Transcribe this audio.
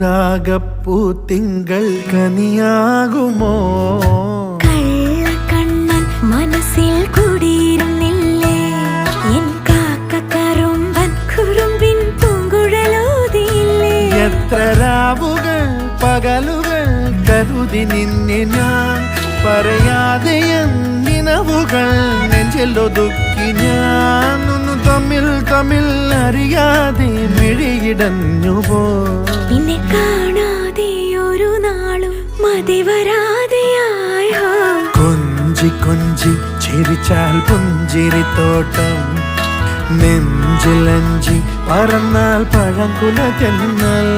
രാഗപ്പൂ തിങ്കൾ കനിയാകുമോ കള്ളക്കണ്ണൻ മനസ്സിൽ കുടിയിരുന്നില്ലേ എൻ കാക്കക്കറുമ്പൻ കുറുമ്പിൻ പൂങ്കുഴലൂതിയില്ലേ എത്ര രാവുകൾ പകലുകൾ കരുതി നിന്നെ ഞാൻ പറയാതെ നിനവുകൾ നെഞ്ചിലൊതുക്കി ഞാൻ ഒന്നു തമ്മിൽ തമ്മിൽ അറിയാതെ മിഴിയിടഞ്ഞു പോ നിന്നെ കാണാതെ ഒരു നാളും മതി വരാതെയായോ കൊഞ്ചി കൊഞ്ചി ചിരിച്ചാൽ പുഞ്ചിരിത്തോട്ടം നെഞ്ചിലഞ്ചി പറന്നാൽ പഴങ്കുല തെന്നൽ